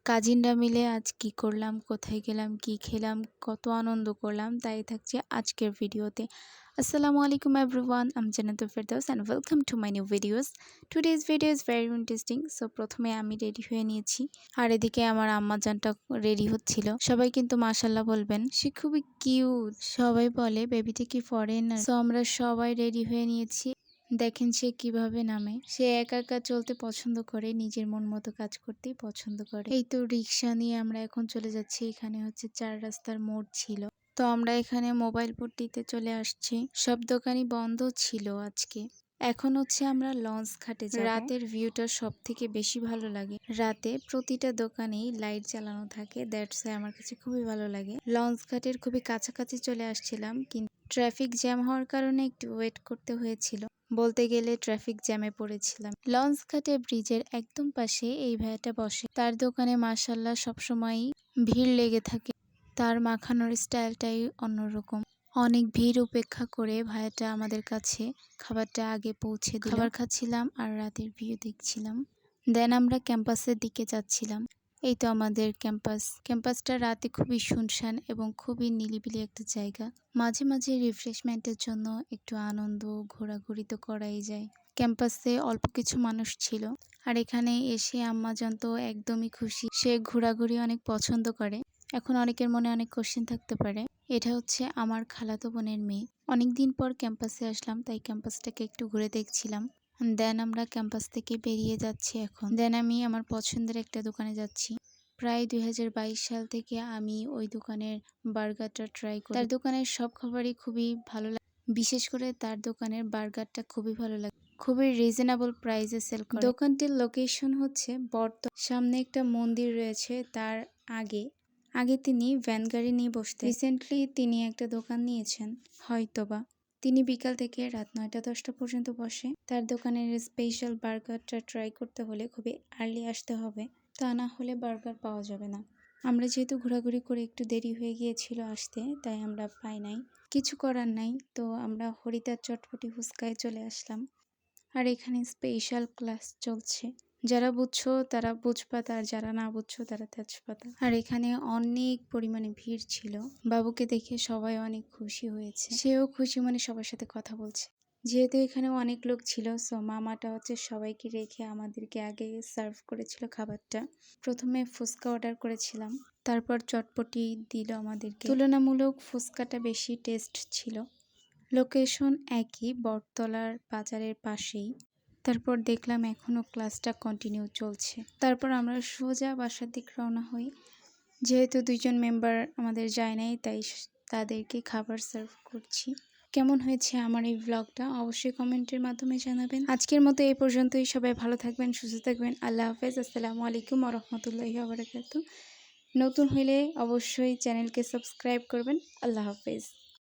কাজিনরা মিলে আজ কি করলাম, কোথায় গেলাম, কি খেলাম, কত আনন্দ করলাম তাই থাকছে আজকের ভিডিওতে। আসসালামু আলাইকুম এভরিওয়ান, আমি Jannatul Ferdous and welcome to my new videos. Today's video is very interesting. So প্রথমে আমি রেডি হয়ে নিয়েছি, আর এদিকে আমার আম্মাজানটা রেডি হচ্ছিল। সবাই কিন্তু মাশাল্লাহ বলবেন, সে খুবই কিউট। সবাই বলে বেবিটা কি ফরেনার। সো আমরা সবাই রেডি হয়ে নিয়েছি। দেখেন সে কিভাবে নামে। সে একা একা চলতে পছন্দ করে, নিজের মন মতো কাজ করতেই পছন্দ করে। এই তো রিক্সা নিয়ে আমরা এখন চলে যাচ্ছি। এখানে হচ্ছে 4 রাস্তার মোড় ছিল, তো আমরা এখানে মোবাইল পট্টিতে চলে আসছি। সব দোকানই বন্ধ ছিল আজকে। এখন হচ্ছে আমরা লঞ্চ ঘাটে যাব। রাতের ভিউটা সব থেকে বেশি ভালো লাগে। রাতে প্রতিটা দোকানেই লাইট জ্বালানো থাকে, দ্যাটস আমার কাছে খুবই ভালো লাগে। লঞ্চ ঘাটের খুবই কাছাকাছি চলে আসছিলাম, কিন্তু ট্রাফিক জ্যাম হওয়ার কারণে একটু ওয়েট করতে হয়েছিল। বলতে গেলে ট্রাফিক জ্যামে পড়েছিলাম। লঞ্চ ঘাটে ব্রিজের একদম পাশে এই ভাইয়াটা বসে। তার দোকানে মাশাল্লাহ সবসময়ই ভিড় লেগে থাকে। তার মাখানোর স্টাইলটাই অন্যরকম। অনেক ভিড় উপেক্ষা করে ভাইয়াটা আমাদের কাছে খাবারটা আগে পৌঁছে দিল। খাবার খাচ্ছিলাম আর রাতের ভিউ দেখছিলাম। দেন আমরা ক্যাম্পাসের দিকে যাচ্ছিলাম। এই তো আমাদের ক্যাম্পাসটা রাতে খুবই শুনশান এবং খুবই নিরিবিলি একটা জায়গা। মাঝে মাঝে রিফ্রেশমেন্টের জন্য একটু আনন্দ ঘোরাঘুরি তো করাই যায়। ক্যাম্পাসে অল্প কিছু মানুষ ছিল, আর এখানে এসে আম্মাজান তো একদমই খুশি। সে ঘোরাঘুরি অনেক পছন্দ করে। এখন অনেকের মনে অনেক কোশ্চেন থাকতে পারে, এটা হচ্ছে আমার খালাতো বোনের মেয়ে। অনেকদিন পর ক্যাম্পাসে আসলাম, তাই ক্যাম্পাসটাকে একটু ঘুরে দেখছিলাম। দেন আমরা ক্যাম্পাস থেকে বেরিয়ে যাচ্ছি এখন। দেন আমি আমার পছন্দের একটা দোকানে যাচ্ছি। প্রায় 2022 সাল থেকে আমি ওই দোকানের বার্গারটা ট্রাই করি। তার দোকানের সব খাবারই খুবই ভালো লাগে, বিশেষ করে তার দোকানের বার্গারটা খুবই ভালো লাগে। খুবই রিজনেবল প্রাইসে সেল করে। দোকানটির লোকেশন হচ্ছে সামনে একটা মন্দির রয়েছে, তার আগে তিনি ভ্যান গাড়ি নিয়ে বসতেন। রিসেন্টলি তিনি একটা দোকান নিয়েছেন হয়তোবা। তিনি বিকাল থেকে রাত 9টা-10টা পর্যন্ত বসে। তার দোকানের স্পেশাল বার্গারটা ট্রাই করতে হলে খুবই আর্লি আসতে হবে, তা না হলে বার্গার পাওয়া যাবে না। আমরা যেহেতু ঘোরাঘুরি করে একটু দেরি হয়ে গিয়েছিল আসতে, তাই আমরা পাই নাই। কিছু করার নাই, তো আমরা হরিদার চটপটি ফুচকায় চলে আসলাম। আর এখানে স্পেশাল ক্লাস চলছে। যারা বুঝছো তারা বুঝপাতা, আর যারা না বুঝছো তারা তেজপাতা। আর এখানে অনেক পরিমাণে ভিড় ছিল। বাবুকে দেখে সবাই অনেক খুশি হয়েছে, সেও খুশি মনে সবার সাথে কথা বলছে। যেহেতু এখানে অনেক লোক ছিল, সো মামাটা হচ্ছে সবাইকে রেখে আমাদেরকে আগে সার্ভ করেছিল খাবারটা। প্রথমে ফুচকা অর্ডার করেছিলাম, তারপর চটপটি দিল আমাদেরকে। তুলনামূলক ফুচকাটা বেশি টেস্ট ছিল। লোকেশন একই, বটতলার বাজারের পাশেই। তারপর দেখলাম এখনও ক্লাসটা কন্টিনিউ চলছে। তারপর আমরা সোজা বাসার দিক রওনা হই। যেহেতু 2জন মেম্বার আমাদের যায় নাই, তাই তাদেরকে খাবার সার্ভ করছি। কেমন হয়েছে আমার এই ব্লগটা অবশ্যই কমেন্টের মাধ্যমে জানাবেন। আজকের মতো এই পর্যন্তই। সবাই ভালো থাকবেন, সুস্থ থাকবেন। আল্লাহ হাফেজ। আসসালামু আলাইকুম ওয়া রাহমাতুল্লাহি ওয়া বারাকাতুহু। নতুন হইলে অবশ্যই চ্যানেলকে সাবস্ক্রাইব করবেন। আল্লাহ হাফেজ।